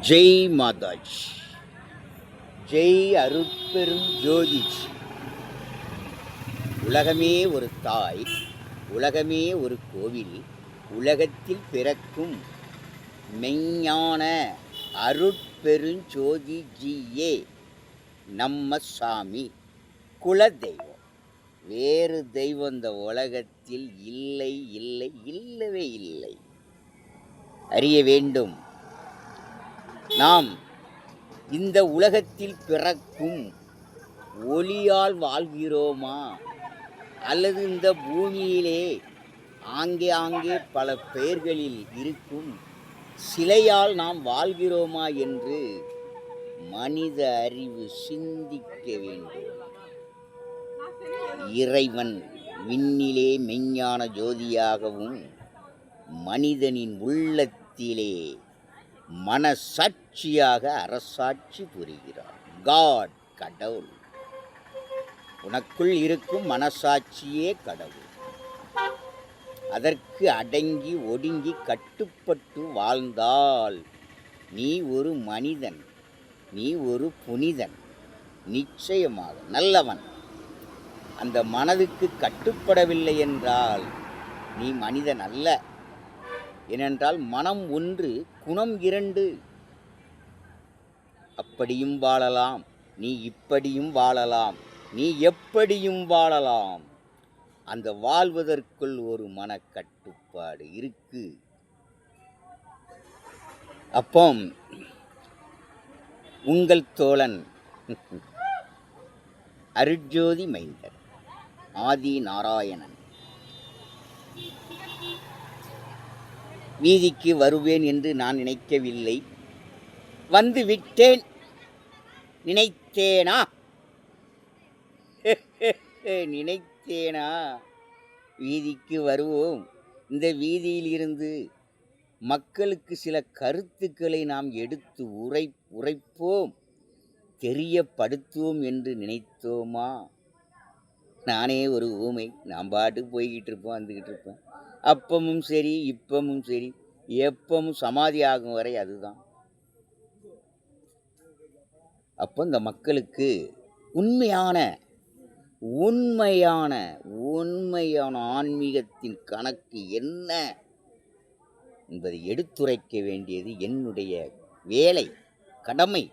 ஜெய் மாதாஜி, ஜெய் அருட்பெரும் ஜோதி. உலகமே ஒரு தாய், உலகமே ஒரு கோவில், உலகத்தில் பிறக்கும் மெஞ்ஞான அருட்பெருஞ்சோதி ஜியே நம்ம சாமி குலதெய்வம். வேறு தெய்வம் இந்த உலகத்தில் இல்லை, இல்லை, இல்லவே இல்லை. அறிய வேண்டும். நாம் இந்த உலகத்தில் பிறக்கும் ஒளியால் வாழ்கிறோமா, அல்லது இந்த பூமியிலே ஆங்கே பல பெயர்களில் இருக்கும் சிலையால் நாம் வாழ்கிறோமா என்று மனித அறிவு சிந்திக்க வேண்டும். இறைவன் விண்ணிலே மெஞ்ஞான ஜோதியாகவும் மனிதனின் உள்ளத்திலே மனசாட்சியாக அரசாட்சி புரிகிறார். காட், கடவுள். உனக்குள் இருக்கும் மனசாட்சியே கடவுள். அதற்கு அடங்கி ஒடுங்கி கட்டுப்பட்டு வாழ்ந்தால் நீ ஒரு மனிதன், நீ ஒரு புனிதன், நிச்சயமாக நல்லவன். அந்த மனதுக்கு கட்டுப்படவில்லை என்றால் நீ மனிதன் அல்ல. ஏனென்றால் மனம் ஒன்று, குணம் இரண்டு. அப்படியும் வாழலாம், நீ இப்படியும் வாழலாம், நீ எப்படியும் வாழலாம். அந்த வாழ்வதற்குள் ஒரு மனக்கட்டுப்பாடு இருக்கு. அப்போ உங்கள் தோழன் அருட்ஜோதி மைந்தர் ஆதி நாராயணன் வீதிக்கு வருவேன் என்று நான் நினைக்கவில்லை. வந்து விட்டேன். நினைத்தேனா? நினைத்தேனா? வீதிக்கு வருவோம். இந்த வீதியில் இருந்து மக்களுக்கு சில கருத்துக்களை நாம் எடுத்து உரைப்போம், தெரியப்படுத்துவோம் என்று நினைத்தோமா? நானே ஒரு ஊமை. நான் பாட்டுக்கு போய்கிட்டு இருப்பேன், வந்துக்கிட்டு இருப்பேன். அப்பமும் சரி, இப்பமும் சரி, எப்பவும் சமாதி ஆகும் வரை அதுதான். அப்போ இந்த மக்களுக்கு உண்மையான உண்மையான உண்மையான ஆன்மீகத்தின் கணக்கு என்ன என்பதை எடுத்துரைக்க வேண்டியது என்னுடைய வேலை, கடமை.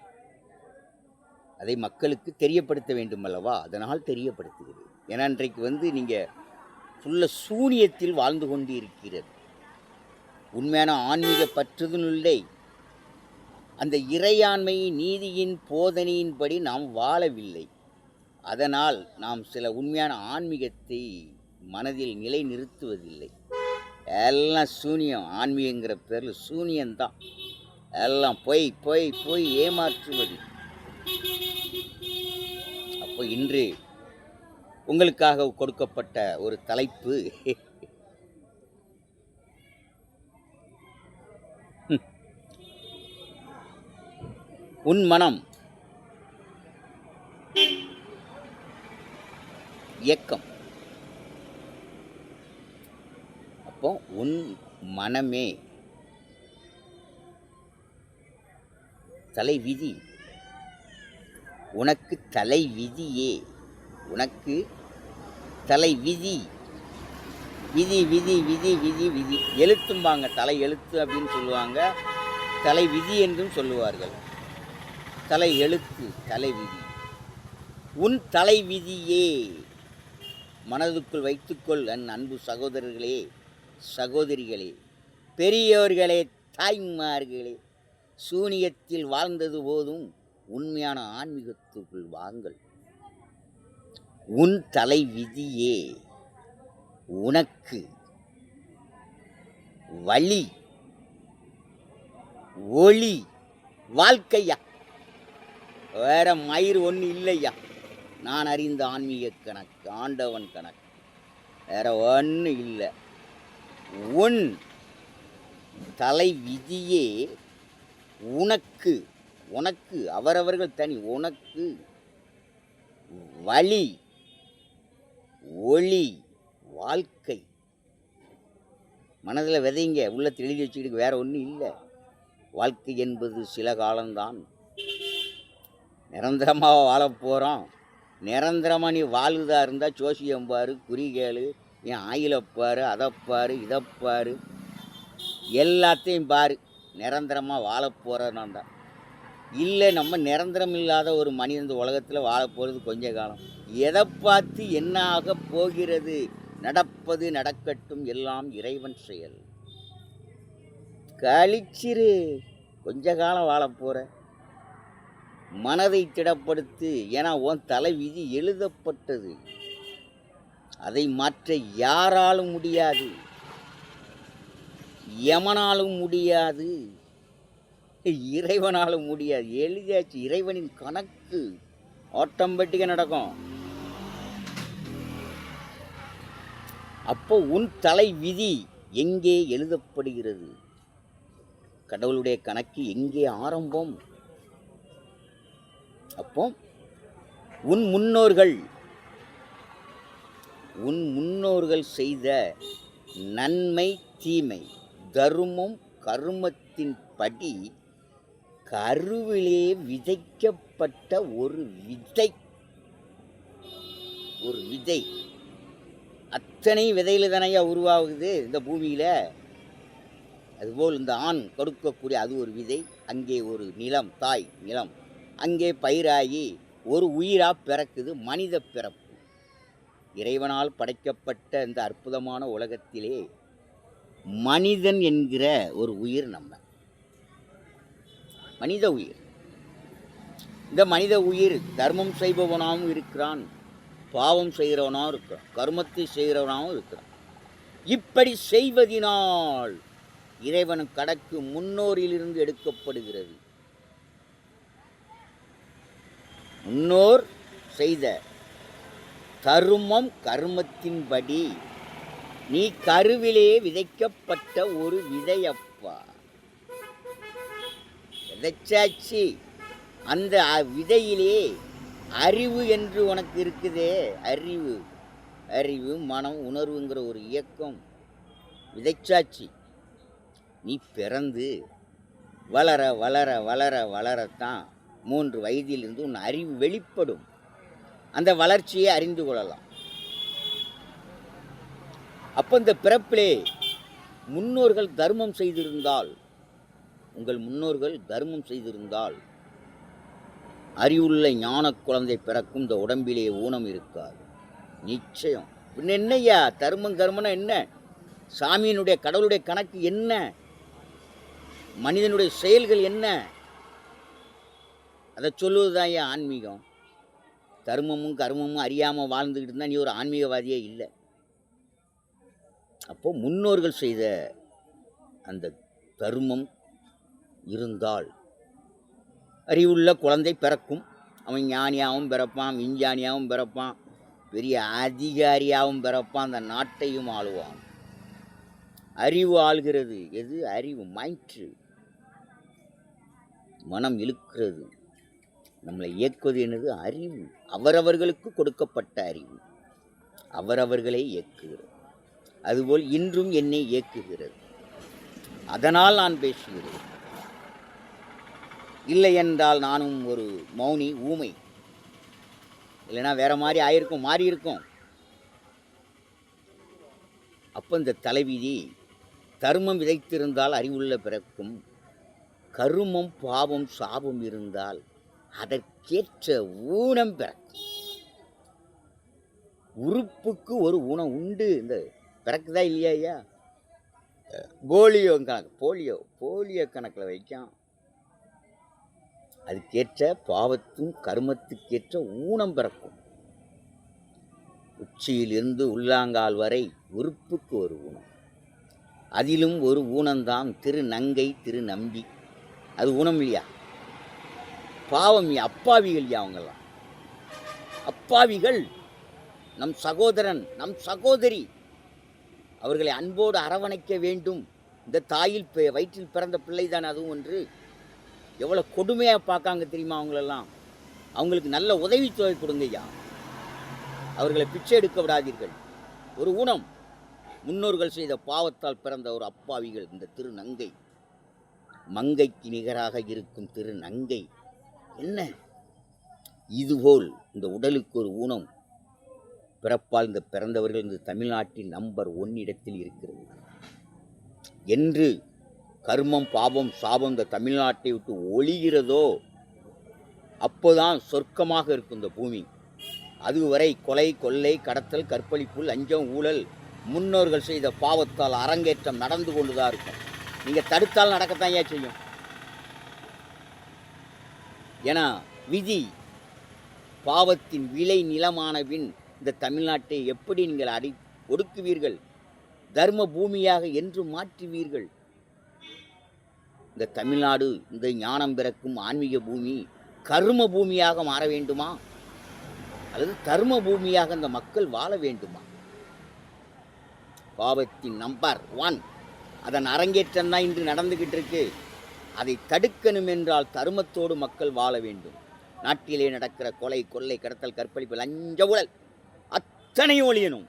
அதை மக்களுக்கு தெரியப்படுத்த வேண்டும் அல்லவா? அதனால் தெரியப்படுத்துகிறது. ஏன்னா இன்றைக்கு நீங்கள் ஃபுல்ல சூனியத்தில் வாழ்ந்து கொண்டு இருக்கிறது. உண்மையான ஆன்மீக பற்றுதலும் இல்லை. அந்த இறையாண்மை நீதியின் போதனையின்படி நாம் வாழவில்லை. அதனால் நாம் சில உண்மையான ஆன்மீகத்தை மனதில் நிலை நிறுத்துவதில்லை. எல்லாம் சூனியம். ஆன்மீகங்கிற பேரில் சூனியம்தான். எல்லாம் போய் போய் போய் ஏமாற்றுவது. அப்போ இன்று உங்களுக்காக கொடுக்கப்பட்ட ஒரு தலைப்பு, உன் மனம் இயக்கம். அப்போ உன் மனமே தலை விதி. உனக்கு தலை விதியே. உனக்கு தலை விதி. விதி விதி விதி விதி விதி எழுத்தும்பாங்க. தலை எழுத்து அப்படின்னு சொல்லுவாங்க, தலை விதி என்றும் சொல்லுவார்கள். தலை எழுத்து, தலை விதி. உன் தலை விதியே மனதுக்குள் வைத்துக்கொள். என் அன்பு சகோதரர்களே, சகோதரிகளே, பெரியோர்களே, தாய்மார்களே. சூனியத்தில் வாழ்ந்தது போதும், உண்மையான ஆன்மீகத்துக்குள் வாங்கள். உன் தலை விதியே உனக்கு வழி, ஒளி, வாழ்க்கையா. வேற மயிர் ஒன்று இல்லையா. நான் அறிந்த ஆன்மீக கணக்கு, ஆண்டவன் கணக்கு, வேற ஒன்று இல்லை. உன் தலை விதியே உனக்கு, உனக்கு அவரவர்கள் தனி, உனக்கு வழி, ஒளி, வாழ்க்கை. மனதில் விதைங்க, உள்ளத்தில் எழுதி வச்சுக்கிட்டு வேற ஒன்றும் இல்லை. வாழ்க்கை என்பது சில காலம்தான். நிரந்தரமாக வாழப் போகிறோம். நிரந்தரமாக நீ வாழுதா இருந்தால் ஜோசியம் பாரு, குறிகேளு, என் ஆயிலப்பாரு, அதைப்பாரு, இதைப்பாரு, எல்லாத்தையும் பாரு. நிரந்தரமாக வாழப் போகிறோன்னா தான். இல்லை, நம்ம நிரந்தரம் இல்லாத ஒரு மனிதன் இந்த உலகத்தில் வாழப் போகிறது கொஞ்ச காலம். எதை பார்த்து என்ன ஆக போகிறது? நடப்பது நடக்கட்டும், எல்லாம் இறைவன் செயல். கழிச்சிரு. கொஞ்ச காலம் வாழப் போகிற. மனதை திடப்படுத்து. ஏன்னா உன் தலைவிதி எழுதப்பட்டது. அதை மாற்ற யாராலும் முடியாது, யமனாலும் முடியாது, இறைவனாலும் முடியாது. எழுதியாச்சு. இறைவனின் கணக்கு ஆட்டோமேட்டிக்காக நடக்கும். அப்போ உன் தலை விதி எங்கே எழுதப்படுகிறது? கடவுளுடைய கணக்கு எங்கே ஆரம்பம்? அப்போ உன் முன்னோர்கள் செய்த நன்மை தீமை தர்மம் கர்மத்தின் படி கருவிலே விதைக்கப்பட்ட ஒரு விதை. அத்தனை விதையில தானையா உருவாகுது இந்த பூமியில். அதுபோல் இந்த ஆண் கொடுக்கக்கூடிய அது ஒரு விதை. அங்கே ஒரு நிலம், தாய் நிலம், அங்கே பயிராகி ஒரு உயிராக பிறக்குது, மனித பிறப்பு. இறைவனால் படைக்கப்பட்ட இந்த அற்புதமான உலகத்திலே மனிதன் என்கிற ஒரு உயிர் நம்ம மனித உயிர். இந்த மனித உயிர் தர்மம் செய்பவனாகவும் இருக்கிறான், பாவம் செய்கிறவனாகவும் இருக்கிறான், கர்மத்தை செய்கிறவனாகவும் இருக்கிறான். இப்படி செய்வதினால் இறைவன் கணக்கு முன்னோரிலிருந்து எடுக்கப்படுகிறது. முன்னோர் செய்த கர்மம் கர்மத்தின்படி நீ கருவிலே விதைக்கப்பட்ட ஒரு விதையப்பா. விதைச்சாச்சு. அந்த விதையிலே அறிவு என்று உனக்கு இருக்குதே, அறிவு மனம் உணர்வுங்கிற ஒரு இயக்கம் விதைச்சாச்சு. நீ பிறந்து வளர வளர வளர வளரத்தான் 3 வயதிலிருந்து உன் அறிவு வெளிப்படும். அந்த வளர்ச்சியை அறிந்து கொள்ளலாம். அப்போ இந்த பிறப்பிலே முன்னோர்கள் தர்மம் செய்திருந்தால், உங்கள் முன்னோர்கள் தர்மம் செய்திருந்தால் அறிவுள்ள ஞான குழந்தை பிறக்கும். இந்த உடம்பிலே ஊனம் இருக்காது, நிச்சயம். பின்ன என்னையா தர்மம் கர்மம்னா என்ன? சாமியினுடைய கடவுளுடைய கணக்கு என்ன? மனிதனுடைய செயல்கள் என்ன? அதை சொல்லுவதுதான் ஐயா ஆன்மீகம். தர்மமும் கர்மமும் அறியாமல் வாழ்ந்துக்கிட்டு இருந்தால் நீ ஒரு ஆன்மீகவாதியே இல்லை. அப்போ முன்னோர்கள் செய்த அந்த தர்மம் இருந்தால் அறிவுள்ள குழந்தை பிறக்கும். அவன் ஞானியாகவும் பிறப்பான், விஞ்ஞானியாகவும் பிறப்பான், பெரிய அதிகாரியாகவும் பிறப்பான், அந்த நாட்டையும் ஆளுவான். அறிவு ஆள்கிறது. எது? அறிவு. மைண்ட்ரு, மனம் இழுக்கிறது. நம்மளை இயக்குவது என்னது? அறிவு. அவரவர்களுக்கு கொடுக்கப்பட்ட அறிவு அவரவர்களை இயக்குகிறது. அதுபோல் இன்றும் என்னை இயக்குகிறது. அதனால் நான் பேசுகிறேன். இல்லை என்றால் நானும் ஒரு மௌனி, ஊமை. இல்லைன்னா வேற மாதிரி ஆயிருக்கும், மாறி இருக்கும். அப்போ இந்த தலைவிதி தர்மம் விதைத்திருந்தால் அறிவுள்ள பிறக்கும். கருமம் பாவம் சாபம் இருந்தால் அதற்கேற்ற ஊனம் பிறக்கும். உறுப்புக்கு ஒரு ஊனம் உண்டு. இந்த பிறக்குதா இல்லையா ஐயா? போலியோ கணக்கில் வைக்கும். அதுக்கேற்ற பாவத்தும் கர்மத்துக்கேற்ற ஊனம் பிறக்கும். உச்சியிலிருந்து உள்ளாங்கால் வரை உறுப்புக்கு ஒரு ஊனம். அதிலும் ஒரு ஊனம்தான் திருநங்கை, திருநம்பி. அது ஊனம் இல்லையா? பாவம். அப்பாவிகள். அவங்கெல்லாம் அப்பாவிகள். நம் சகோதரன், நம் சகோதரி, அவர்களை அன்போடு அரவணைக்க வேண்டும். இந்த தாயில் வயிற்றில் பிறந்த பிள்ளை தான் அதுவும் ஒன்று. எவ்வளோ கொடுமையாக பார்க்காங்க தெரியுமா அவங்களெல்லாம்? அவங்களுக்கு நல்ல உதவித்தொகை கொடுங்கய்யா. அவர்களை பிச்சை எடுக்க விடாதீர்கள். ஒரு ஊனம். முன்னோர்கள் செய்த பாவத்தால் பிறந்த ஒரு அப்பாவிகள் இந்த திருநங்கை. மங்கைக்கு நிகராக இருக்கும் திரு நங்கை. என்ன இதுபோல் இந்த உடலுக்கு ஒரு ஊனம் பிறப்பால் இந்த பிறந்தவர்கள் இந்த தமிழ்நாட்டில் நம்பர் 1 இடத்தில் இருக்கிறது என்று கர்மம் பாவம் சாபம் இந்த தமிழ்நாட்டை விட்டு ஒழிகிறதோ அப்போதான் சொர்க்கமாக இருக்கும் இந்த பூமி. அதுவரை கொலை கொள்ளை கடத்தல் கற்பழிப்பு லஞ்சம் ஊழல் முன்னோர்கள் செய்த பாவத்தால் அரங்கேற்றம் நடந்து கொண்டுதான் இருக்கும். நீங்கள் தடுத்தால் நடக்கத்தான் ஏன் செய்யும். ஏன்னா விதி பாவத்தின் விளை நிலமானவின் இந்த தமிழ்நாட்டை எப்படி நீங்கள் ஒடுக்குவீர்கள், தர்ம பூமியாக என்று மாற்றுவீர்கள். இந்த தமிழ்நாடு இந்த ஞானம் பிறக்கும் ஆன்மீக பூமி கர்ம பூமியாக மாற வேண்டுமா அல்லது தர்ம பூமியாக இந்த மக்கள் வாழ வேண்டுமா? பாவத்தின் நம்பர் 1 அதன் அரங்கேற்றம் தான் இன்று நடந்துகிட்டு இருக்கு. அதை தடுக்கணும் என்றால் தர்மத்தோடு மக்கள் வாழ வேண்டும். நாட்டிலே நடக்கிற கொலை கொள்ளை கடத்தல் கற்பழிப்பு லஞ்ச ஊழல் அத்தனையும் ஒழியணும்.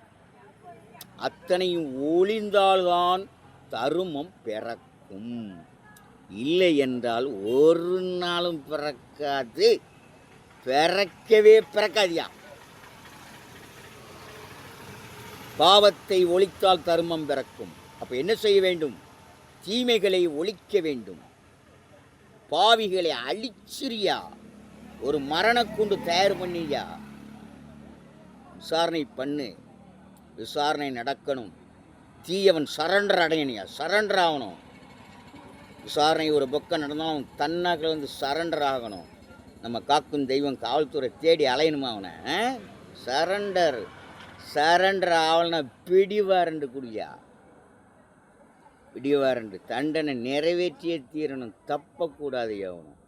அத்தனையும் ஒழிந்தால்தான் தர்மம் பிறக்கும். இல்லை என்றால் ஒரு நாளும் பிறக்காது, பிறக்கவே பிறக்காதியா. பாவத்தை ஒழித்தால் தர்மம் பிறக்கும். அப்போ என்ன செய்ய வேண்டும்? தீமைகளை ஒழிக்க வேண்டும். பாவிகளை அழிச்சிரியா, ஒரு மரணக்கூண்டு தயார் பண்ணியா, விசாரணை பண்ணு, விசாரணை நடக்கணும். தீயவன் சரண்டர் அடையணியா, சரண்டர் ஆகணும். விசாரணை ஒரு பக்கம் நடந்தாலும் அவன் தன்னாக்கில் வந்து சரண்டர் ஆகணும். நம்ம காக்கும் தெய்வம் காவல்துறை தேடி அலையணுமா அவனை? சரண்டர் சரண்டர் ஆகலன்னா பிடிவாரண்டு குடியா, பிடிவாரண்டு தண்டனை நிறைவேற்றியே தீரணும், தப்பக்கூடாது. அவனும்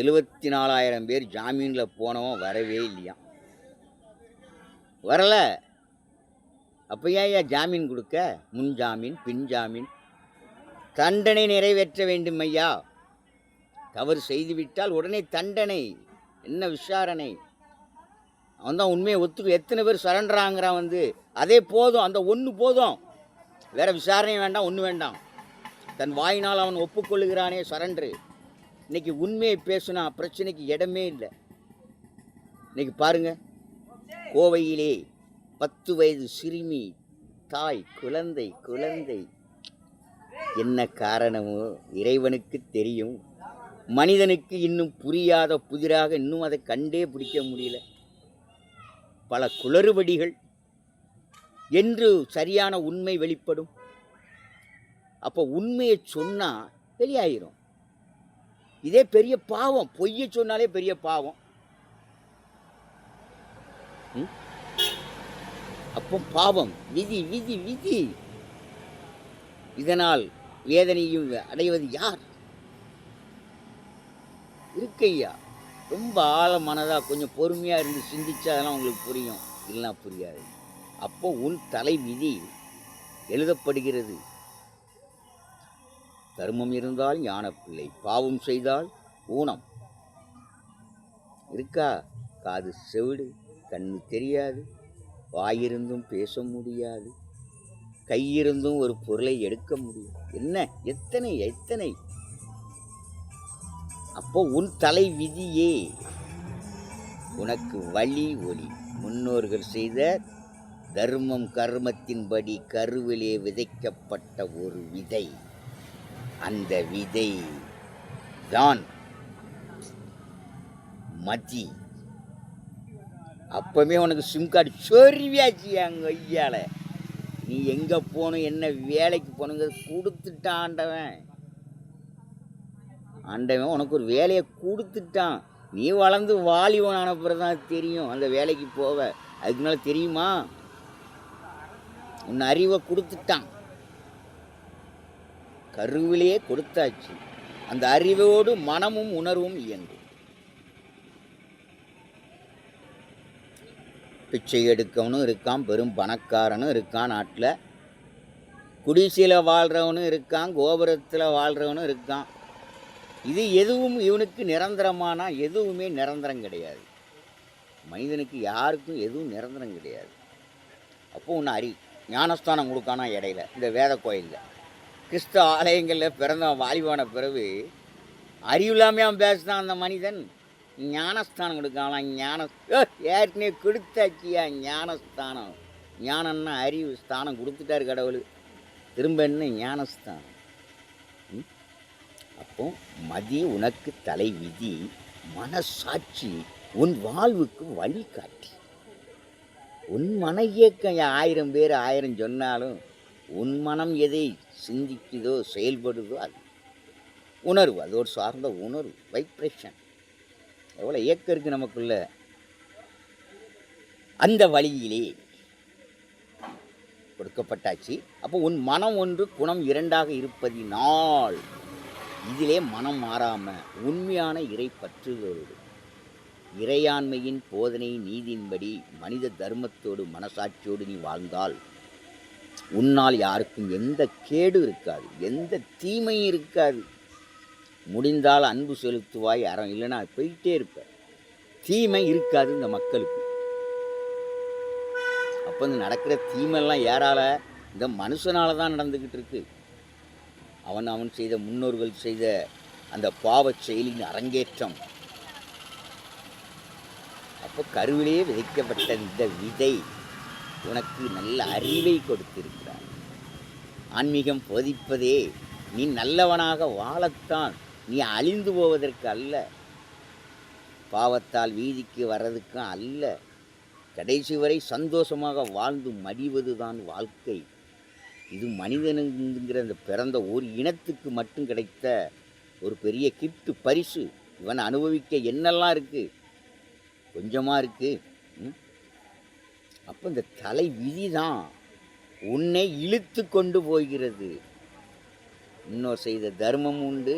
74,000 பேர் ஜாமீனில் போனவன் வரவே இல்லையா, வரல. அப்போ ஏன் ஜாமீன் கொடுக்க? முன் ஜாமீன் பின் ஜாமீன். தண்டனை நிறைவேற்ற வேண்டும் ஐயா. தவறு செய்துவிட்டால் உடனே தண்டனை. என்ன விசாரணை? அவன் தான் உண்மையை ஒத்துக்கு. எத்தனை பேர் சரண்டராங்கிறான் வந்து, அதே போதும், அந்த ஒன்று போதும், வேறு விசாரணை வேண்டாம், ஒன்று வேண்டாம். தன் வாயினால் அவன் ஒப்புக்கொள்ளுகிறானே சரண்டரு. இன்றைக்கி உண்மையை பேசுனா பிரச்சனைக்கு இடமே இல்லை. இன்றைக்கி பாருங்கள், கோவையிலே 10 வயது சிறுமி தாய் குழந்தை குழந்தை என்ன காரணமோ இறைவனுக்கு தெரியும். மனிதனுக்கு இன்னும் புரியாத புதிராக இன்னும் அதை கண்டே பிடிக்க முடியல. பல குளறுபடிகள் என்று சரியான உண்மை வெளிப்படும். அப்போ உண்மையை சொன்னால் வெளியாயிரும். இதே பெரிய பாவம். பொய்யை சொன்னாலே பெரிய பாவம். அப்போ பாவம், விதி விதி விதி. இதனால் வேதனையும் அடைவது யார்? இருக்கையா ரொம்ப ஆழமானதாக கொஞ்சம் பொறுமையாக இருந்து சிந்திச்சா அதெல்லாம் உங்களுக்கு புரியும், இல்லைன்னா புரியாது. அப்போ உன் தலை விதி எழுதப்படுகிறது. தர்மம் இருந்தால் ஞானப்பிள்ளை, பாவம் செய்தால் ஊனம். இருக்கா? காது செவிடு, கண்ணு தெரியாது, வாயிருந்தும் பேச முடியாது, கையிருந்தும் ஒரு பொருளை எடுக்க முடியும். என்ன எத்தனை எத்தனை. அப்போ உன் தலை விதியே உனக்கு வழி ஒளி. முன்னோர்கள் செய்த தர்மம் கர்மத்தின்படி கருவிலே விதைக்கப்பட்ட ஒரு விதை. அந்த விதை தான் மதி. அப்பவே உனக்கு சிம் கார்டு சொருவியாச்சு அங்கே ஐயால. நீ எங்கே போகணும், என்ன வேலைக்கு போகணுங்கிறது கொடுத்துட்டான் ஆண்டவன். ஆண்டவன் உனக்கு ஒரு வேலையை கொடுத்துட்டான். நீ வளர்ந்து வாலிபன் அனுப்புறது தான் தெரியும் அந்த வேலைக்கு போவ. அதுக்கு மேலே தெரியுமா? உன் அறிவை கொடுத்துட்டான், கருவிலேயே கொடுத்தாச்சு. அந்த அறிவோடு மனமும் உணர்வும் இயங்கும். பிச்சை எடுக்கவனும் இருக்கான், பெரும் பணக்காரனும் இருக்கான் நாட்டில், குடிசையில் வாழ்கிறவனும் இருக்கான், கோபுரத்தில் வாழ்கிறவனும் இருக்கான். இது எதுவும் இவனுக்கு நிரந்தரமானா எதுவுமே நிரந்தரம் கிடையாது. மனிதனுக்கு யாருக்கும் எதுவும் நிரந்தரம் கிடையாது. அப்போ ஒன்று ஞானஸ்தானம் கொடுக்கானா இடையில இந்த வேத கோயிலில் கிறிஸ்தவ ஆலயங்களில் பிறந்தவன் வாலிபான பிறகு அறிவில்லாமே அவன் பேசுதான் அந்த மனிதன். ஞானஸ்தானம் கொடுக்கலாம். ஏற்கனவே கொடுத்தாச்சியா ஞானஸ்தானம். ஞானம்னா அறிவு ஸ்தானம் கொடுத்துட்டாரு கடவுள். திரும்ப என்ன ஞானஸ்தானம்? அப்போ மதி உனக்கு தலை விதி, மனசாட்சி உன் வாழ்வுக்கு வழிகாட்டி. உன் மன இயக்கம் 1000 பேர் 1000 சொன்னாலும் உன் மனம் எதை சிந்திக்குதோ செயல்படுதோ அது உணர்வு. அதோடு சார்ந்த உணர்வு, வைப்ரேஷன். எவ்வளோ இயக்கம் இருக்குது நமக்குள்ள. அந்த வழியிலே கொடுக்கப்பட்டாச்சு. அப்போ உன் மனம் ஒன்று குணம் 2ஆக இருப்பதினால் இதிலே மனம் மாறாமல் உண்மையான இறை பற்றுகளோடு இறையாண்மையின் போதனை நீதியின்படி மனித தர்மத்தோடு மனசாட்சியோடு நீ வாழ்ந்தால் உன்னால் யாருக்கும் எந்த கேடு இருக்காது, எந்த தீமையும் இருக்காது. முடிந்தால் அன்பு செலுத்துவாய், அறம் இல்லைன்னா போயிட்டே இருப்ப. தீமை இருக்காது இந்த மக்களுக்கு. அப்போ இந்த நடக்கிற தீமையெல்லாம் யாரால? இந்த மனுஷனால தான் நடந்துக்கிட்டு இருக்கு. அவன் செய்த முன்னோர்கள் செய்த அந்த பாவச் செயலின் அரங்கேற்றம். அப்போ கருவிலேயே விதைக்கப்பட்ட இந்த விதை உனக்கு நல்ல அறிவை கொடுத்திருக்கிறார். ஆன்மீகம் போதிப்பதே நீ நல்லவனாக வாழத்தான், நீ அழிந்து போவதற்கு அல்ல, பாவத்தால் வீதிக்கு வர்றதுக்கும் அல்ல. கடைசி வரை சந்தோஷமாக வாழ்ந்து மடிவது தான் வாழ்க்கை. இது மனிதனுங்கிற அந்த பிறந்த ஒரு இனத்துக்கு மட்டும் கிடைத்த ஒரு பெரிய கிஃப்ட், பரிசு. இவன் அனுபவிக்க என்னெல்லாம் இருக்குது? கொஞ்சமாக இருக்குது. அப்போ இந்த தலை விதி தான் உன்னை இழுத்து கொண்டு போகிறது. இன்னொரு செய்த தர்மம் உண்டு,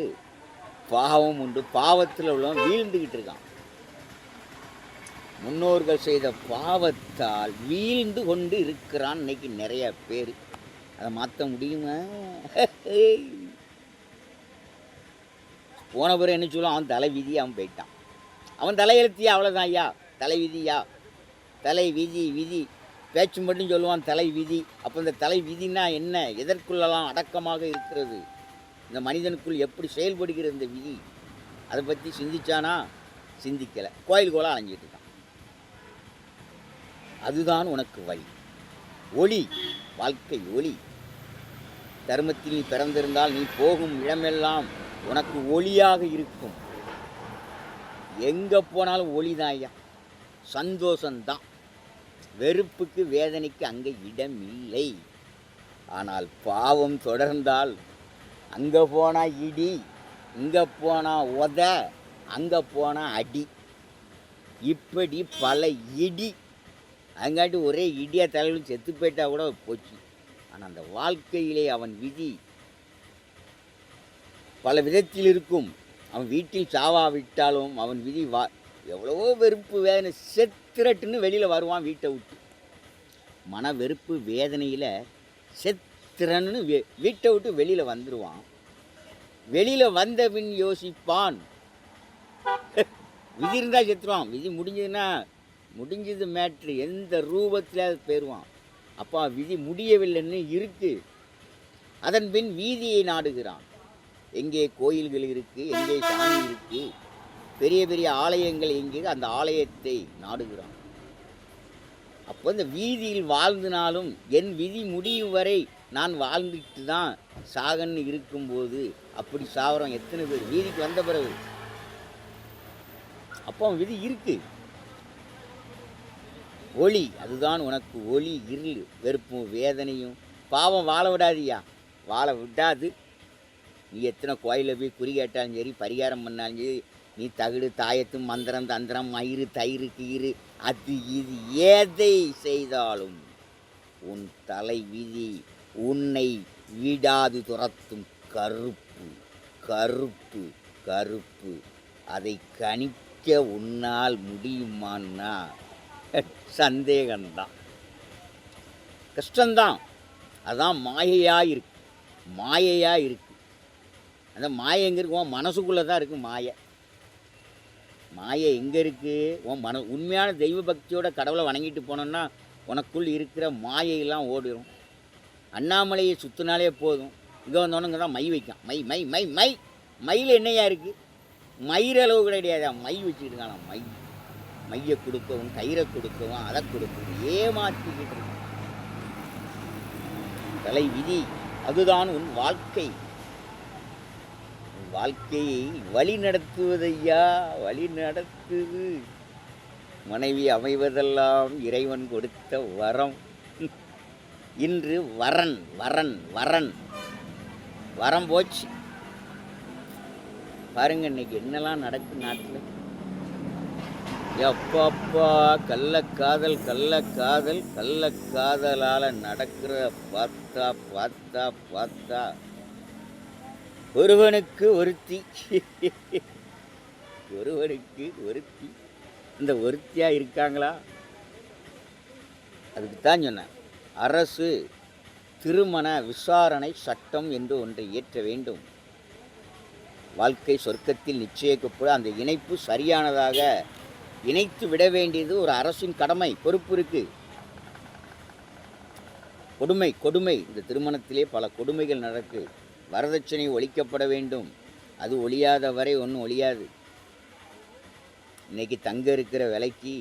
பாவம் உண்டு. பாவத்தில் உள்ளவன் வீழ்ந்துக்கிட்டு இருக்கான். முன்னோர்கள் செய்த பாவத்தால் வீழ்ந்து கொண்டு இருக்கிறான் இன்னைக்கு நிறைய பேர். அதை மாற்ற முடியுமா? போன பிறகு என்ன சொல்லுவான்? அவன் தலை விதி, அவன் போயிட்டான். அவன் தலையெழுத்தியா? அவ்வளோதான் ஐயா, தலை விதியா? தலை விதி விதி பேச்சு மட்டும் சொல்லுவான் தலை விதி. அப்போ இந்த தலை விதினா என்ன? எதற்குள்ளெல்லாம் அடக்கமாக இருக்கிறது? இந்த மனிதனுக்குள் எப்படி செயல்படுகிறது இந்த விதி? அதை பற்றி சிந்திச்சானா? சிந்திக்கலை. கோயிலுக்குள்ள அலைஞ்சிட்டு இருக்கான். அதுதான் உனக்கு வழி. ஒளி, வாழ்க்கை ஒளி. தர்மத்தில் நீ பிறந்திருந்தால் நீ போகும் இடமெல்லாம் உனக்கு ஒளியாக இருக்கும். எங்கே போனாலும் ஒளிதான் ஐயா, சந்தோஷந்தான். வெறுப்புக்கு வேதனைக்கு அங்கே இடம் இல்லை. ஆனால் பாவம் தொடர்ந்தால் அங்கே போனால் இடி, இங்கே போனால் உத, அங்கே போனால் அடி, இப்படி பல இடி. அங்காட்டி ஒரே இடியா தலைவலும் செத்து போயிட்டா கூட போச்சு. ஆனால் அந்த வாழ்க்கையிலே அவன் விதி பல விதத்தில் இருக்கும். அவன் வீட்டில் சாவாவிட்டாலும் அவன் விதி எவ்வளவோ வெறுப்பு வேதனை செத்துரட்டுன்னு வெளியில் வருவான் வீட்டை விட்டு. மன வெறுப்பு வேதனையில் செத்துறன்னு வீட்டை விட்டு வெளியில் வந்துடுவான். வெளியில் வந்த பின் யோசிப்பான். விதி இருந்தால் செத்துருவான். விதி முடிஞ்சதுன்னா முடிஞ்சது மேட்ரு. எந்த ரூபத்தில் அது போயிடுவான். அப்போ விதி முடியவில்லைன்னு இருக்குது. அதன் பின் வீதியை நாடுகிறான். எங்கே கோயில்கள் இருக்குது, எங்கே சாமி இருக்குது, பெரிய பெரிய ஆலயங்கள் எங்கே, அந்த ஆலயத்தை நாடுகிறான். அப்போ இந்த வீதியில் வாழ்ந்தினாலும் என் விதி முடியும் வரை நான் வாழ்ந்துட்டு தான் சாகன்னு இருக்கும்போது அப்படி சாவரம் எத்தனை பேர் வீதிக்கு வந்த பிறகு? அப்போ விதி இருக்கு. ஒளி, அதுதான் உனக்கு ஒளி. இருள், வெறுப்பும் வேதனையும் பாவம் வாழ விடாதியா, வாழ விடாது. நீ எத்தனை கோயிலில் போய் குறி கேட்டாலும் சரி, பரிகாரம் பண்ணாலும் சரி, நீ தகுடு தாயத்து மந்திரம் தந்திரம் மயிறு தயிறு கீறு அது இது எதை செய்தாலும் உன் தலை விதி உன்னை விடாது துரத்தும். கருப்பு கருப்பு கருப்பு. அதை கணிக்க உன்னால் முடியுமான்னா சந்தேகம்தான், கஷ்டம்தான். அதான் மாயையாக இருக்கு, மாயையாக இருக்கு. அந்த மாயை எங்கே இருக்கு? உன் மனசுக்குள்ளே தான் இருக்குது மாயை. மாயை எங்கே இருக்குது? உன் உண்மையான தெய்வ பக்தியோட கடவுளை வணங்கிட்டு போனோன்னா உனக்குள் இருக்கிற மாயையெல்லாம் ஓடிடும். அண்ணாமலையை சுற்றினாலே போதும், இங்கே வந்தோன்னங்க தான் மை வைக்கான். மை மை மை மை மயில் என்னையா இருக்குது? மயிரளவு கிடையாது, மை வச்சுக்கிட்டு இருக்கான. மையை கொடுக்கவும், கயிறை கொடுக்கவும், அதை கொடுக்கவும் ஏமாற்றிக்கிட்டு இருக்கான். தலை விதி, அதுதான் உன் வாழ்க்கை. உன் வாழ்க்கையை வழி நடத்துவதையா, வழி நடத்துது. மனைவி அமைவதெல்லாம் இறைவன் கொடுத்த வரம். இன்று வரன் வரன் வரன் வரம் போச்சு. பாருங்க இன்னைக்கு என்னெல்லாம் நடக்கு நாட்டில். எப்பாப்பா, கள்ளக்காதல் கள்ளக்காதல் கள்ளக்காதலால் நடக்கிற பார்த்தா பார்த்தா பார்த்தா ஒருவனுக்கு ஒருத்தி ஒருவனுக்கு ஒருத்தி. இந்த ஒருத்தியாக இருக்காங்களா? அதுக்கு தான் சொன்னேன், அரசு திருமண விசாரணை சட்டம் என்று ஒன்றை இயற்ற வேண்டும். வாழ்க்கை சொர்க்கத்தில் நிச்சயிக்கப்பட அந்த இணைப்பு சரியானதாக இணைத்து விட வேண்டியது ஒரு அரசின் கடமை, பொறுப்பு இருக்குது. கொடுமை கொடுமை, இந்த திருமணத்திலே பல கொடுமைகள் நடக்கு. வரதட்சணை ஒழிக்கப்பட வேண்டும். அது ஒழியாத வரை ஒன்றும் ஒழியாது. இன்னைக்கு தங்க இருக்கிற விலைக்கு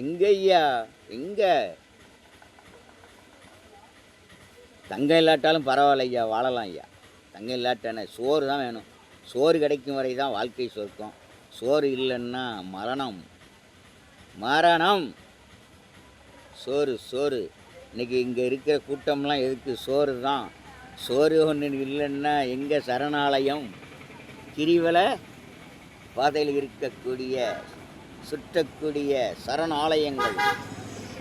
எங்க ஐயா, எங்க தங்கம் இல்லாட்டாலும் பரவாயில்ல ஐயா, வாழலாம் ஐயா. தங்கம் இல்லாட்டானே சோறு தான் வேணும். சோறு கிடைக்கும் வரை தான் வாழ்க்கை சொர்க்கம். சோறு இல்லைன்னா மரணம் மரணம். சோறு சோறு. இன்றைக்கி இங்கே இருக்கிற கூட்டம்லாம் எதுக்கு? சோறு தான். சோறு ஒன்று இல்லைன்னா எங்கே சரணாலயம்? கிரிவல பாதையில் இருக்கக்கூடிய சுற்றக்கூடிய சரணாலயங்கள்.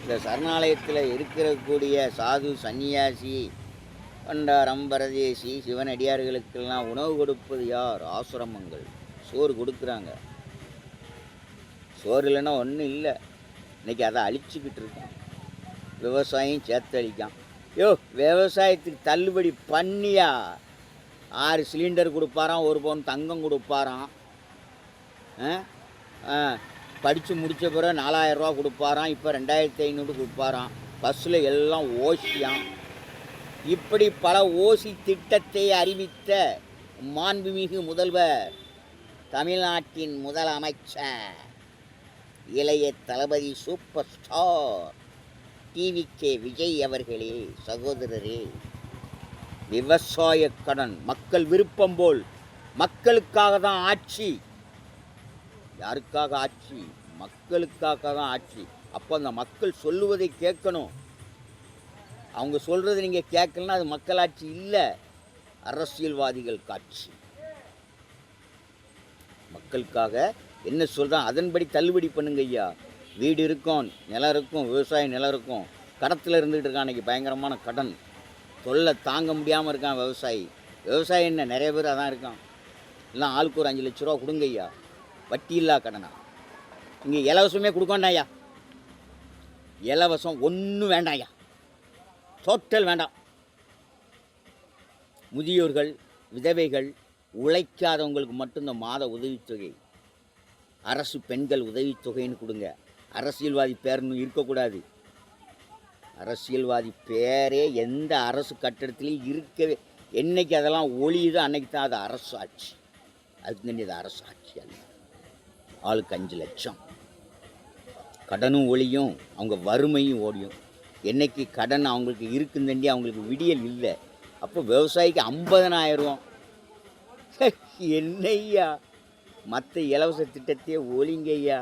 இந்த சரணாலயத்தில் இருக்கக்கூடிய சாது சன்னியாசி பண்டாரம் பரதேசி சிவனடியார்களுக்கெல்லாம் உணவு கொடுப்பது யார்? ஆசிரமங்கள். சோறு கொடுக்குறாங்க. சோறு இல்லைன்னா ஒன்றும் இல்லை. இன்றைக்கி அதை அழிச்சிக்கிட்டு இருக்கோம். விவசாயம் சேர்த்து அழிக்கான். விவசாயத்துக்கு தள்ளுபடி பண்ணியா? 6 சிலிண்டர் கொடுப்பாராம், 1 பவுன் தங்கம் கொடுப்பாராம். படித்து முடித்த பிறகு 4000 ரூபா கொடுப்பாராம். இப்போ 2500 கொடுப்பாராம். பஸ்ஸில் எல்லாம் ஓசியாம். இப்படி பல ஓசி திட்டத்தை அறிவித்த மாண்புமிகு முதல்வர், தமிழ்நாட்டின் முதலமைச்சர், இளைய தளபதி சூப்பர் ஸ்டார் டிவிகே விஜய் அவர்களே, சகோதரரே, விவசாய கடன் மக்கள் விருப்பம் போல் மக்களுக்காக தான் ஆட்சி. யாருக்காக ஆட்சி? மக்களுக்காக தான் ஆட்சி. அப்போ அந்த மக்கள் சொல்லுவதை கேட்கணும். அவங்க சொல்கிறது நீங்கள் கேட்கலன்னா அது மக்களாட்சி இல்லை, அரசியல்வாதிகள் காட்சி. மக்களுக்காக என்ன சொல்கிறான் அதன்படி தள்ளுபடி பண்ணுங்க ஐயா. வீடு இருக்கும், நிலம் இருக்கும், விவசாய நிலம் இருக்கும். கடத்தில் இருந்துகிட்டு இருக்கான். அன்றைக்கி பயங்கரமான கடன் தொல்லை தாங்க முடியாமல் இருக்கான் விவசாயி. விவசாயி என்ன நிறைய பேர் அதான் இருக்கான். எல்லாம் ஆளுக்கு ஒரு 5 லட்ச ரூபா கொடுங்க ஐயா, வட்டி இல்லா கடனா. இங்கே இலவசமே கொடுக்கண்டா ஐயா. இலவசம் ஒன்றும் வேண்டாம் ஐயா, டோட்டல் வேண்டாம். முதியோர்கள், விதவைகள், உழைக்காதவங்களுக்கு மட்டும் இந்த மாத உதவித்தொகை, அரசு பெண்கள் உதவித்தொகைன்னு கொடுங்க. அரசியல்வாதி பேர்னு இருக்கக்கூடாது. அரசியல்வாதி பேரே எந்த அரசு கட்டடத்துலேயும் இருக்கவே. என்னைக்கு அதெல்லாம் ஒழியுதோ அன்னைக்கு தான் அது அரசு ஆட்சி. அதுக்கு தண்ணி அது அரசு ஆட்சி அல்ல. ஆளுக்கு 5 லட்சம் கடனும் ஒழியும், அவங்க வறுமையும் ஓடியும். என்னைக்கு கடன் அவங்களுக்கு இருக்குந்தண்டி அவங்களுக்கு விடியல் இல்லை. அப்போ விவசாயிக்கு 50,000. என்னையா மற்ற இலவச திட்டத்தையே ஒழிங்கய்யா.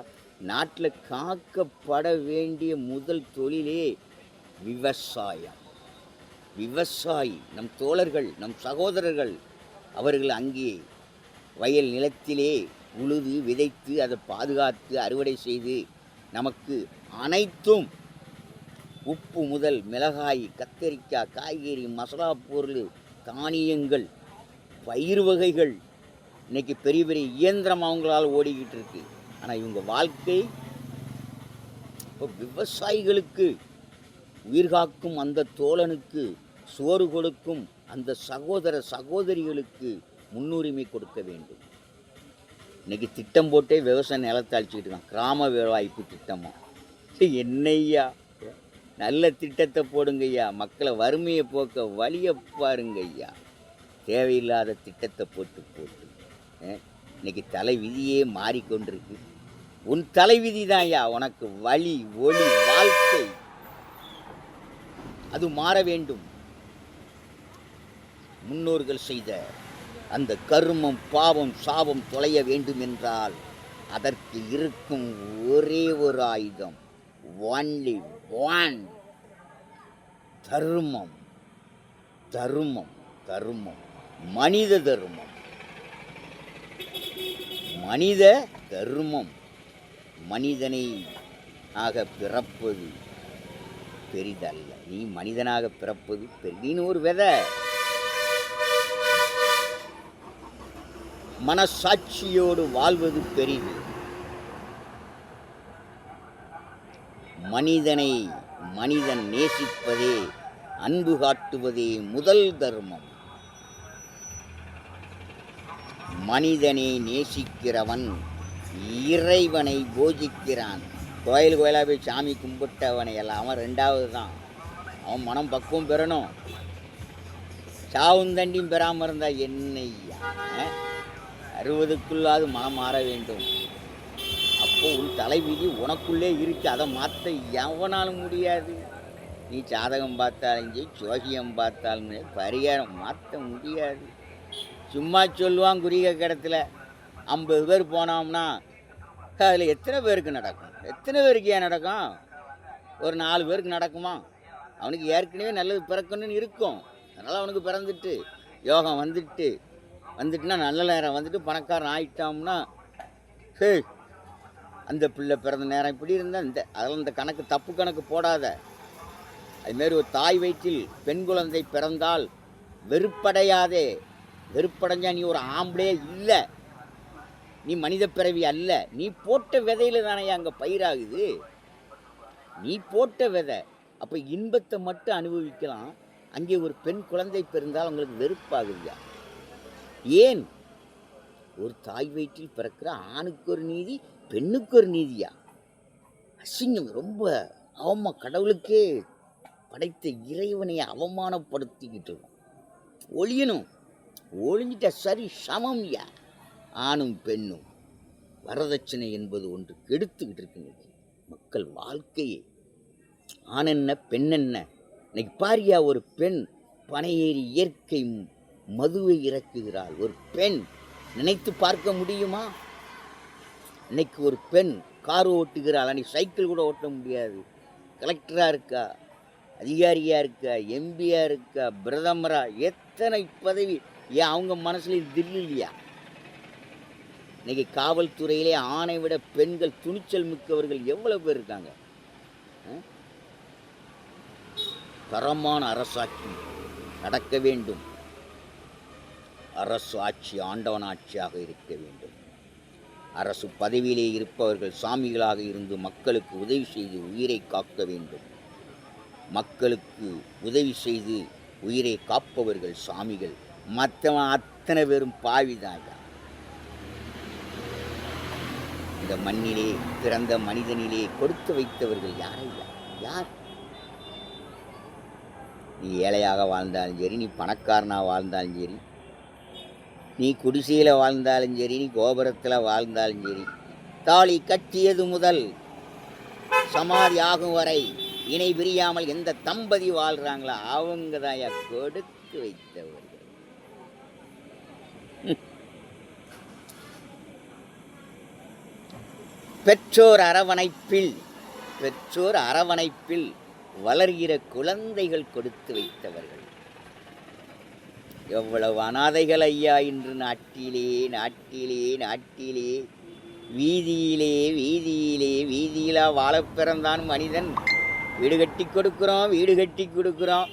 நாட்டில் காக்கப்பட வேண்டிய முதல் தொழிலே விவசாயம். விவசாயி நம் தோழர்கள், நம் சகோதரர்கள். அவர்கள் அங்கே வயல் நிலத்திலே உழுது விதைத்து அதை பாதுகாத்து அறுவடை செய்து நமக்கு அனைத்தும் உப்பு முதல் மிளகாய், கத்தரிக்காய், காய்கறி, மசாலா பொருள், தானியங்கள், பயிர் வகைகள் இன்றைக்கி பெரிய பெரிய இயந்திரம் அவங்களால் ஓடிக்கிட்டு இருக்கு. ஆனால் இவங்க வாழ்க்கை இப்போ விவசாயிகளுக்கு, உயிர்காக்கும் அந்த தோழனுக்கு, சோறு கொடுக்கும் அந்த சகோதர சகோதரிகளுக்கு முன்னுரிமை கொடுக்க வேண்டும். இன்றைக்கி திட்டம் போட்டே விவசாய நிலத்தை அழிச்சிக்கிட்டு இருக்கான். கிராம வாய்ப்பு திட்டமா? என்னையா நல்ல திட்டத்தை போடுங்க ஐயா. மக்களை வறுமையை போக்க வழியை பாருங்க ஐயா. தேவையில்லாத திட்டத்தை போட்டு போட்டு இன்னைக்கு தலைவிதியே மாறிக்கொண்டிருக்கு. உன் தலைவிதி தான் ஐயா உனக்கு வழி ஒளி வாழ்க்கை, அது மாற வேண்டும். முன்னோர்கள் செய்த அந்த கர்மம் பாவம் சாபம் தொலைய வேண்டும் என்றால் அதற்கு இருக்கும் ஒரே ஒரு ஆயுதம், ஒன்லி ஒன், தர்மம். தர்மம் தர்மம் மனித தர்மம், மனித தர்மம். மனிதனை ஆக பிறப்பது பெரிதல்ல, நீ மனிதனாக பிறப்பது பெரிதின்னு ஒரு விதை. மனசாட்சியோடு வாழ்வது பெரிது. மனிதனை மனிதன் நேசிப்பதே, அன்பு காட்டுவதே முதல் தர்மம். மனிதனை நேசிக்கிறவன் இறைவனை பூஜிக்கிறான். கோயிலாக போய் சாமி கும்பிட்டவனை எல்லாம் அவன் ரெண்டாவது தான். அவன் மனம் பக்குவம் பெறணும். சாவுந்தண்டியும் பெறாமல் இருந்தால் என்னையா, 60க்குள்ளாது மனம் மாற வேண்டும். அப்போது உன் தலைவிதி உனக்குள்ளே இருக்கு, அதை மாற்ற எவனாலும் முடியாது. நீ ஜாதகம் பார்த்தாலும் சரி, ஜோசியம் பார்த்தாலும் பரிகாரம் மாற்ற முடியாது. சும்மா சொல்லுவான் குறுகிய கடத்தில் 50 பேர் போனோம்னா அதில் எத்தனை பேருக்கு நடக்கும்? எத்தனை பேருக்கு ஏன் நடக்கும்? ஒரு 4 பேருக்கு நடக்குமா? அவனுக்கு ஏற்கனவே நல்லது பிறக்கணும்னு இருக்கும். அதனால் அவனுக்கு பிறந்துட்டு யோகம் வந்துட்டுனா நல்ல நேரம் வந்துட்டு பணக்காரன் ஆகிட்டோம்னா சரி, அந்த பிள்ளை பிறந்த நேரம் இப்படி இருந்தால் அதெல்லாம் இந்த கணக்கு தப்பு கணக்கு போடாத. அதுமாரி ஒரு தாய் வயிற்றில் பெண் குழந்தை பிறந்தால் வெறுப்படையாதே. வெறுப்படைஞ்சா நீ ஒரு ஆம்பளே இல்லை, நீ மனித பிறவி அல்ல. நீ போட்ட விதையில தானே அங்கே பயிராகுது. நீ போட்ட விதை. அப்போ இன்பத்தை மட்டும் அனுபவிக்கலாம். அங்கே ஒரு பெண் குழந்தை பிறந்தால் உங்களுக்கு வெறுப்பாகுதுயா. ஏன்? ஒரு தாய் வயிற்றில் பிறக்கிற ஆணுக்கு ஒரு நீதி, பெண்ணுக்கு ஒரு நீதியா? அசிங்கம். ரொம்ப அவமா. கடவுளுக்கே படைத்த இறைவனை அவமானப்படுத்திக்கிட்டு இருக்கோம். ஒழியணும். ஒழிஞ்சிட்ட சரி சமம்யா. ஆணும் பெண்ணும் வரதட்சணை என்பது ஒன்று கெடுத்துக்கிட்டு இருக்கு மக்கள் வாழ்க்கையே. ஆண் என்ன பெண் என்ன? இன்னைக்கு பாரியா, ஒரு பெண் பனையேறி இயற்கை மதுவை இறக்குகிறாள். ஒரு பெண் நினைத்து பார்க்க முடியுமா? இன்னைக்கு ஒரு பெண் கார் ஓட்டுகிறாள், அன்னைக்கு சைக்கிள் கூட ஓட்ட முடியாது. கலெக்டராக இருக்கா, அதிகாரியாக இருக்கா, எம்பியாக இருக்கா, பிரதமரா, எத்தனை பதவி. ஏன் அவங்க மனசுல தில் இல்லையா? இன்னைக்கு காவல்துறையிலே ஆணை விட பெண்கள் துணிச்சல் மிக்கவர்கள் எவ்வளவு பேர் இருக்காங்க. தரமான அரசாட்சி நடக்க வேண்டும். அரசு ஆட்சி ஆண்டவன் ஆட்சியாக இருக்க வேண்டும். அரசு பதவியிலே இருப்பவர்கள் சாமிகளாக இருந்து மக்களுக்கு உதவி செய்து உயிரை காக்க வேண்டும். மக்களுக்கு உதவி செய்து உயிரை காப்பவர்கள் சாமிகள். மற்றவன் அத்தனை பேரும் பாவிதான். இந்த மண்ணிலே பிறந்த மனிதனிலே கொடுத்து வைத்தவர்கள் யாரையா? யார்? நீ ஏழையாக வாழ்ந்தாலும் சரி, நீ பணக்காரனாக வாழ்ந்தாலும் சரி, நீ குடிசையில் வாழ்ந்தாலும் சரி, நீ கோபுரத்தில் வாழ்ந்தாலும் சரி, தாலி கட்டியது முதல் சமாதி ஆகும் வரை இணை பிரியாமல் எந்த தம்பதி வாழ்கிறாங்களோ அவங்க தான் கொடுத்து வைத்தவர்கள். பெற்றோர் அரவணைப்பில் வளர்கிற குழந்தைகள் கொடுத்து வைத்தவர்கள். எவ்வளவு அனாதைகள் ஐயா இன்று நாட்டிலே வீதியிலா வாழ பிறந்தான் மனிதன். வீடு கட்டி கொடுக்குறோம்.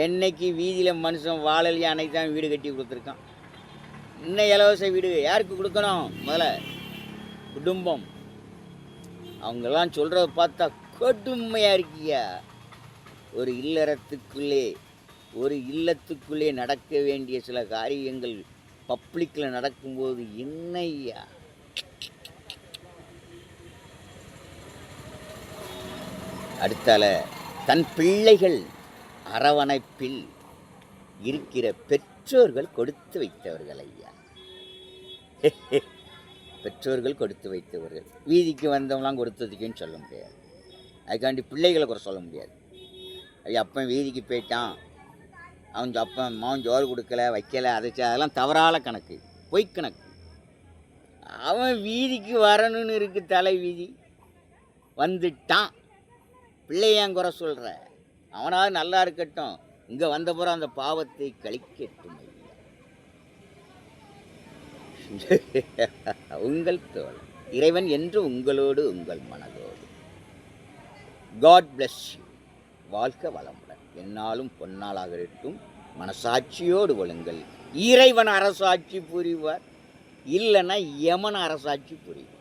என்னைக்கு வீதியில் மனுஷன் வாழலையா அன்னைக்கு தான் வீடு கட்டி கொடுத்துருக்கான். இன்னும் இலவச வீடு யாருக்கு கொடுக்கணும்? முதல்ல குடும்பம். அவங்கெல்லாம் சொல்கிறத பார்த்தா கொடுமையாக இருக்கியா. ஒரு இல்லத்துக்குள்ளே நடக்க வேண்டிய சில காரியங்கள் பப்ளிக்கில் நடக்கும்போது என்னையா? அடுத்தால தன் பிள்ளைகள் அரவணைப்பில் இருக்கிற பெற்றோர்கள் கொடுத்து வைத்தவர்கள் ஐயா. பெற்றோர்கள் கொடுத்து வைத்தவர்கள். வீதிக்கு வந்தவங்களாம் கொடுத்ததுக்குன்னு சொல்ல முடியாது. அதுக்காண்டி பிள்ளைகளை குறை சொல்ல முடியாது. ஐயா அப்பன் வீதிக்கு போயிட்டான், அவன் அப்பன் மகன் ஜோறு கொடுக்கல வைக்கலை, அதெல்லாம் தவறான கணக்கு, பொய்க்கணக்கு. அவன் வீதிக்கு வரணும்னு இருக்கு தலை வீதி, வந்துட்டான். பிள்ளையான் குறை சொல்கிற, அவனாவது நல்லா இருக்கட்டும், இங்கே வந்தப்புறம் அந்த பாவத்தை கழிக்கட்டும். உங்கள் தோழன் இறைவன் என்று உங்களோடு உங்கள் மனதோடு. God bless you. வாழ்க வளமுடன். என்னாலும் பொன்னாளாக இருக்கும். மனசாட்சியோடு ஒழுங்கள். இறைவன் அரசாட்சி புரிவார், இல்லைன்னா யமன் அரசாட்சி புரிவார்.